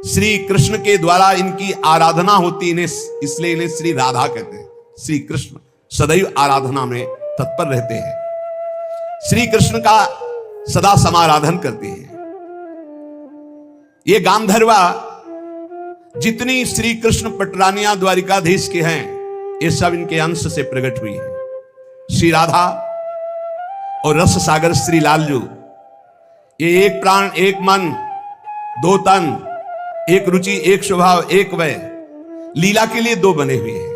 श्री कृष्ण के द्वारा इनकी आराधना होती, इन्हें इसलिए इन्हें श्री राधा कहते हैं। श्री कृष्ण सदैव आराधना में तत्पर रहते हैं, श्री कृष्ण का सदा समाराधन करते हैं। ये गांधर्वा जितनी श्री कृष्ण पटरानिया द्वारिकाधीश के हैं, ये सब इनके अंश से प्रकट हुई है। श्री राधा और रस सागर श्री लालजू, ये एक प्राण एक मन दो तन, एक रुचि एक स्वभाव एक वय, लीला के लिए दो बने हुए हैं।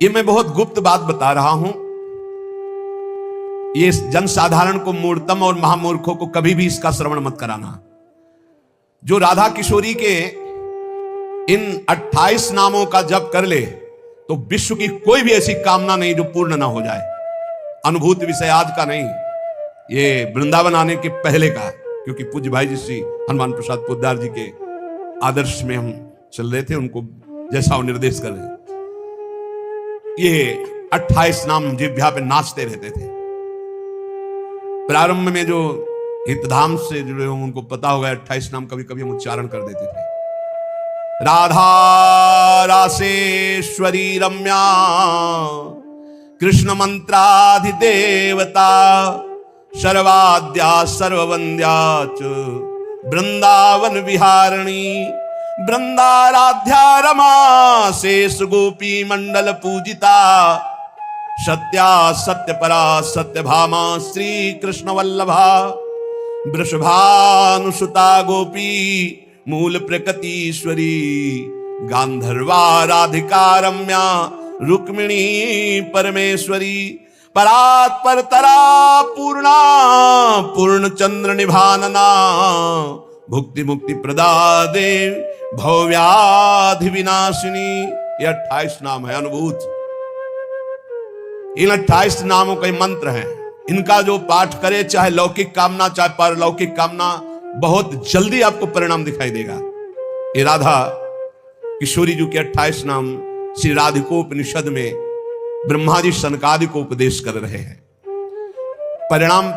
ये मैं बहुत गुप्त बात बता रहा हूं, ये जनसाधारण को, मूर्तम और महामूर्खों को कभी भी इसका श्रवण मत कराना। जो राधा किशोरी के इन 28 नामों का जप कर ले तो विश्व की कोई भी ऐसी कामना नहीं जो पूर्ण ना हो जाए। अनुभूत विषय आज का नहीं, ये वृंदावन आने के पहले का, क्योंकि पूज्य भाई जी श्री हनुमान प्रसाद पोद्दार जी के आदर्श में हम चल रहे थे, उनको जैसा वो निर्देश कर रहे। ये 28 नाम जिह्वा पे नाचते रहते थे। प्रारंभ में जो हितधाम से जुड़े हों उनको पता होगा, 28 नाम कभी कभी हम उच्चारण कर देते थे। राधा रासेश्वरी रम्या कृष्ण मंत्राधिदेवता सर्वाद्या सर्ववंद्या च वृंदावन विहारिणी वृंदाराध्या रमा शेष गोपी मंडल पूजिता सत्या सत्यपरा सत्यभामा श्री कृष्ण वल्लभा वृषभानुसुता गोपी मूल प्रकृतीश्वरी गांधर्वा राधिका रम्या रुक्मिणी परमेश्वरी परात्पर तरा पूर्णा पूर्ण चंद्र निभानना भुक्ति मुक्ति प्रदा देव भव्याधि विनाशिनी। ये 28 नाम है अनुभूत। इन 28 नामों के मंत्र हैं, इनका जो पाठ करे, चाहे लौकिक कामना चाहे पारलौकिक कामना, बहुत जल्दी आपको परिणाम दिखाई देगा। ये राधा किशोरी जी के 28 नाम श्री राधिकोपनिषद में ब्रह्मा जी सनकादि को उपदेश कर रहे हैं। परिणाम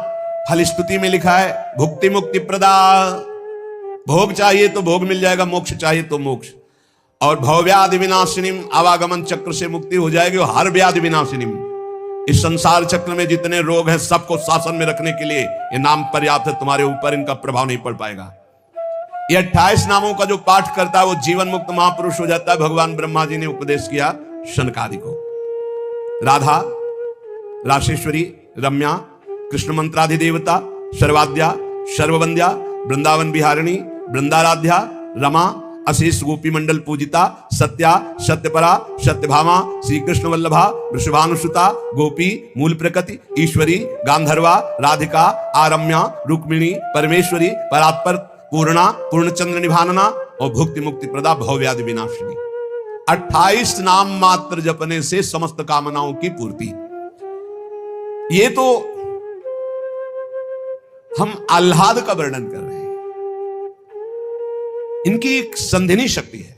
फलस्तुति में लिखा है, भुक्ति मुक्ति प्रदा, भोग चाहिए तो भोग मिल जाएगा, मोक्ष चाहिए तो मोक्ष, और भवव्याधि विनाशिनीम, आवागमन चक्र से मुक्ति हो जाएगी, और हर व्याधि विनाशिनीम। इस संसार चक्र में जितने रोग हैं सबको शासन में रखने के लिए ये नाम पर्याप्त है, तुम्हारे ऊपर इनका प्रभाव नहीं पड़ पाएगा। ये 28 नामों का जो पाठ करता है वो जीवन मुक्त महापुरुष हो जाता है। भगवान ब्रह्मा जी ने उपदेश किया शनकादि को। राधा राशेश्वरी रम्या कृष्ण मंत्राधिदेवता सर्वाद्या सर्ववंद्या वृंदावन विहारिणी वृंदाराध्या रमा अशेष गोपी मंडल पूजिता सत्या सत्यपरा सत्यभामा श्री कृष्ण वल्लभा वृषभानुसुता गोपी मूल प्रकृति ईश्वरी गांधर्वा राधिका आरम्या रुक्मिणी परमेश्वरी परात्पर पूर्णा पूर्णचंद्र निभानना और भुक्ति मुक्ति प्रदा भवव्याधि विनाशिनी। 28 नाम मात्र जपने से समस्त कामनाओं की पूर्ति। ये तो हम आह्लाद का वर्णन कर रहे हैं। इनकी एक संधिनी शक्ति है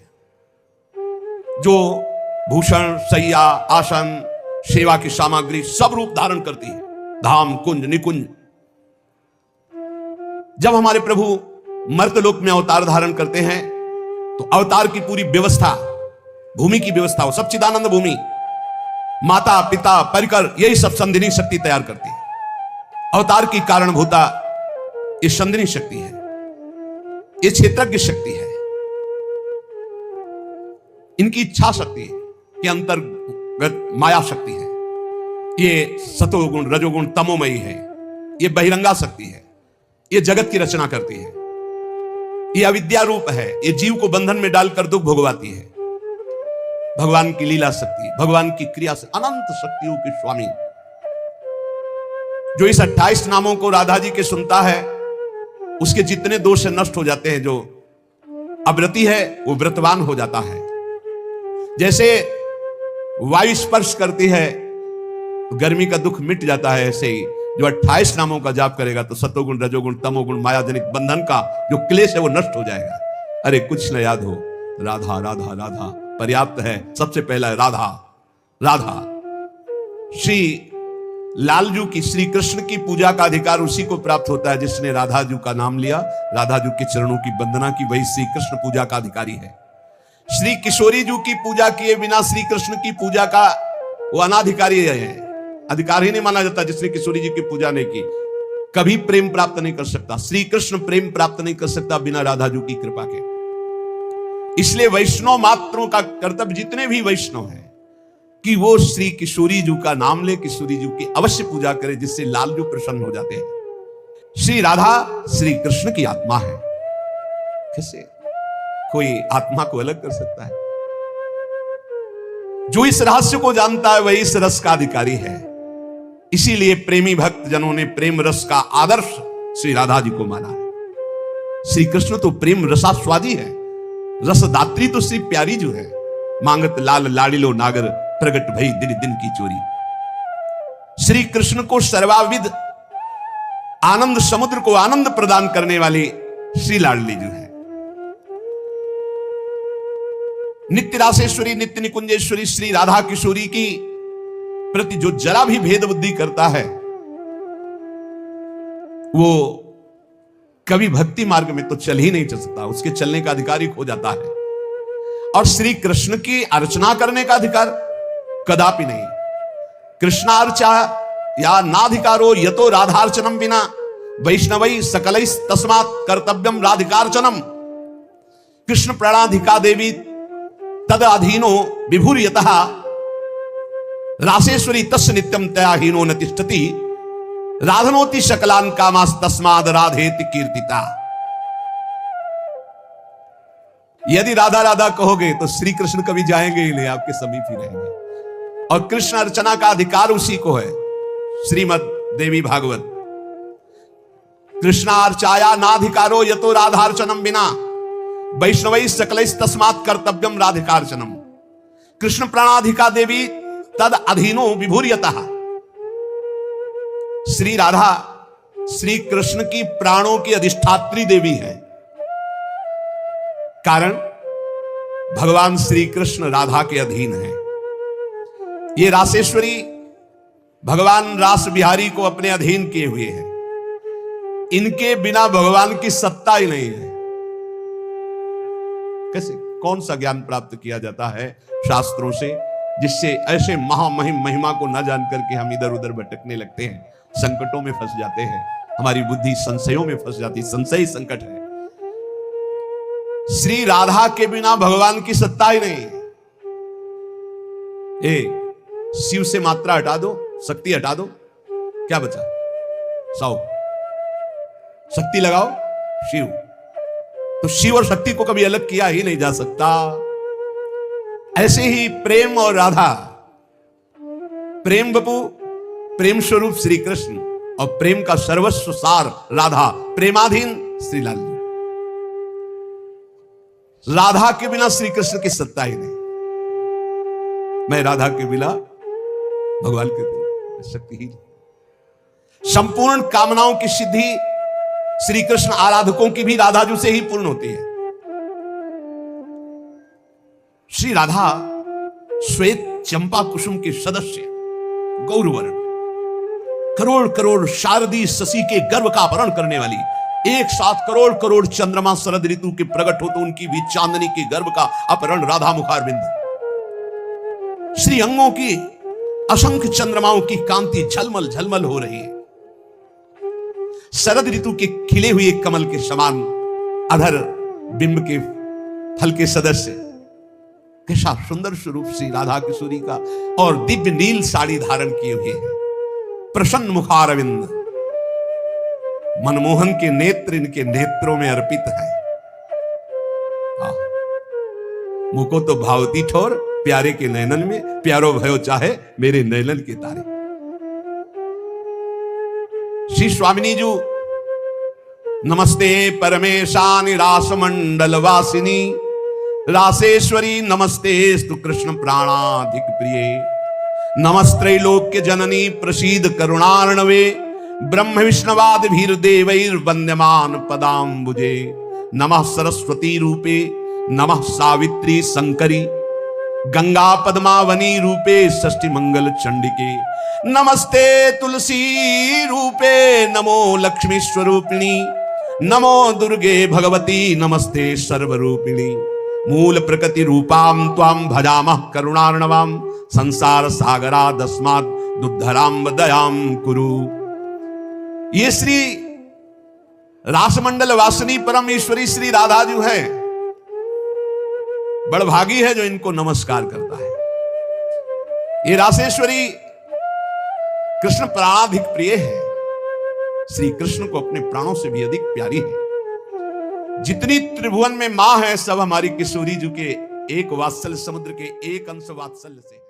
जो भूषण शैया आसन सेवा की सामग्री सब रूप धारण करती है। धाम कुंज निकुंज। जब हमारे प्रभु मर्तलोक में अवतार धारण करते हैं तो अवतार की पूरी व्यवस्था, भूमि की व्यवस्था हो, सच्चिदानंद भूमि, माता पिता परिकर, यही सब संधिनी शक्ति तैयार करती है। अवतार की कारणभूता ये संधिनी शक्ति है, ये क्षेत्रज्ञ शक्ति है, इनकी इच्छा शक्ति है, ये अंतर्गत माया शक्ति है, ये सतोगुण रजोगुण तमोमयी है, ये बहिरंगा शक्ति है, ये जगत की रचना करती है, ये अविद्या रूप है, ये जीव को बंधन में डालकर दुख भोगवाती है। भगवान की लीला शक्ति, भगवान की क्रिया से अनंत शक्तियों के स्वामी जो इस 28 नामों को राधा जी के सुनता है उसके जितने दोष नष्ट हो जाते हैं। जो अव्रती है वो व्रतवान हो जाता है। जैसे वायु स्पर्श करती है तो गर्मी का दुख मिट जाता है, ऐसे ही जो 28 नामों का जाप करेगा तो सतोगुण रजोगुण तमोगुण मायाजनिक बंधन का जो क्लेश है वो नष्ट हो जाएगा। अरे कुछ न याद हो, राधा राधा राधा पर्याप्त है। सबसे पहला है राधा। राधा श्री लालजू की, श्री कृष्ण की पूजा का अधिकार उसी को प्राप्त होता है जिसने राधा जू का नाम लिया, राधा जू के चरणों की वंदना की, वही श्री कृष्ण पूजा का अधिकारी है। श्री किशोरी जू की पूजा किए बिना श्री कृष्ण की पूजा का वो अनाधिकारी है, अधिकारी नहीं माना जाता। जिसने किशोरी जी की पूजा नहीं की कभी प्रेम प्राप्त नहीं कर सकता। श्री कृष्ण प्रेम प्राप्त नहीं कर सकता बिना राधा जू की कृपा के। इसलिए वैष्णव मात्रों का कर्तव्य, जितने भी वैष्णव हैं, कि वो श्री किशोरी जू का नाम ले, किशोरी जू की अवश्य पूजा करे, जिससे लालजू प्रसन्न हो जाते हैं। श्री राधा श्री कृष्ण की आत्मा है। कैसे कोई आत्मा को अलग कर सकता है? जो इस रहस्य को जानता है वही इस रस का अधिकारी है। इसीलिए प्रेमी भक्त जनों ने प्रेम रस का आदर्श श्री राधा जी को माना है। श्री कृष्ण तो प्रेम रसास्वादी है, रसदात्री तो श्री प्यारी जो है। मांगत लाल लाड़िलो नागर, प्रगट भई दिन दिन की चोरी। श्री कृष्ण को सर्वाविद आनंद समुद्र को आनंद प्रदान करने वाली श्री लाडली जो है। नित्य रासेश्वरी नित्य निकुंजेश्वरी श्री राधा किशोरी की प्रति जो जरा भी भेद बुद्धि करता है वो कभी भक्ति मार्ग में तो चल ही नहीं चल सकता, उसके चलने का अधिकार ही खो जाता है। और श्री कृष्ण की अर्चना करने का अधिकार कदापि नहीं। कृष्णार्चा या नाधिकारो यतो राधार्चनम बिना वैष्णवै सकलै तस्मात् कर्तव्यम राधिकार्चनम। कृष्ण प्राणाधिका देवी तद अधीनो विभुर्यतः रासेश्वरी तस् नित्यम तयाहीनो न तिष्ठति राधनोति शकलान कामास तस्माद राधेति कीर्तिता। यदि राधा राधा कहोगे तो श्री कृष्ण कभी जाएंगे ही नहीं, आपके समीप ही रहेंगे। और कृष्ण अर्चना का अधिकार उसी को है। श्रीमद देवी भागवत, कृष्णार्चाया नाधिकारो यतो राधार्चनम बिना वैष्णवै सकलैस् तस्मात् कर्तव्यम राधिकार्चनम। कृष्ण प्राणाधिका देवी तद अधीनो विभुर्यतः। श्री राधा श्री कृष्ण की प्राणों की अधिष्ठात्री देवी है। कारण भगवान श्री कृष्ण राधा के अधीन है। ये रासेश्वरी भगवान रास बिहारी को अपने अधीन किए हुए हैं। इनके बिना भगवान की सत्ता ही नहीं है। कैसे कौन सा ज्ञान प्राप्त किया जाता है शास्त्रों से, जिससे ऐसे महामहिम महिमा को न जान करके हम इधर उधर भटकने लगते हैं, संकटों में फंस जाते हैं, हमारी बुद्धि संशयों में फंस जाती। संशय संकट है। श्री राधा के बिना भगवान की सत्ता ही नहीं। शिव से मात्रा हटा दो, शक्ति हटा दो, क्या बचा? 100 शक्ति लगाओ शिव। तो शिव और शक्ति को कभी अलग किया ही नहीं जा सकता। ऐसे ही प्रेम और राधा, प्रेम बपू प्रेम स्वरूप श्री कृष्ण और प्रेम का सर्वस्व सार राधा, प्रेमाधीन श्री लाल। राधा के बिना श्री कृष्ण की सत्ता ही नहीं। मैं राधा के बिना भगवान के बिना शक्ति ही नहीं। संपूर्ण कामनाओं की सिद्धि श्री कृष्ण आराधकों की भी राधाजू से ही पूर्ण होती है। श्री राधा श्वेत चंपा कुसुम के सदस्य, गौरवर्ण, करोड़ करोड़ शारदी शशि के गर्भ का अपहरण करने वाली, एक साथ करोड़ करोड़ चंद्रमा शरद ऋतु के प्रकट हो तो उनकी भी चांदनी के गर्भ का अपहरण राधा मुखारविंद। श्री अंगों की असंख्य चंद्रमाओं की कांति झलमल झलमल हो रही है। शरद ऋतु के खिले हुए कमल के समान अधर बिंब के फल के सदस्य, कैसा सुंदर स्वरूप श्री राधा किशोरी का। और दिव्य नील साड़ी धारण किए हुए हैं, प्रसन्न मुखारविंद, मनमोहन के नेत्र इनके नेत्रों में अर्पित है। मुको तो भावती ठोर प्यारे के नयनन में, प्यारो भयो चाहे मेरे नयनन के तारे। श्री स्वामिनी जी, नमस्ते परमेशानि रास मंडल वासिनी रासेश्वरी, नमस्ते स्तु कृष्ण प्राणाधिक प्रिय। नमस्त्रैलोक्य जननी प्रसीद करुणार्णवे, ब्रह्म विष्णवाद भीर देवैर वंद्यमान पदाम्बुजे। नमः सरस्वती रूपे, नमः सावित्री शंकरी, गंगा पद्मावनी रूपे षष्ठी मंगल चंडिके। नमस्ते तुलसी रूपे नमो लक्ष्मी स्वरूपिणी नमो दुर्गे भगवती नमस्ते सर्वरूपिणी मूल प्रकृति रूपाम त्वाम भजामः करुणार्णवाम संसार सागरादस्मात् दुद्धराम दयाम कुरु। ये श्री रासमंडल वासिनी परम ईश्वरी श्री राधा जी है, बड़भागी है जो इनको नमस्कार करता है। ये रासेश्वरी कृष्ण प्राणाधिक प्रिय है, श्री कृष्ण को अपने प्राणों से भी अधिक प्यारी है। जितनी त्रिभुवन में मां है सब हमारी किशोरी जी के एक वात्सल्य समुद्र के एक अंश वात्सल्य से है।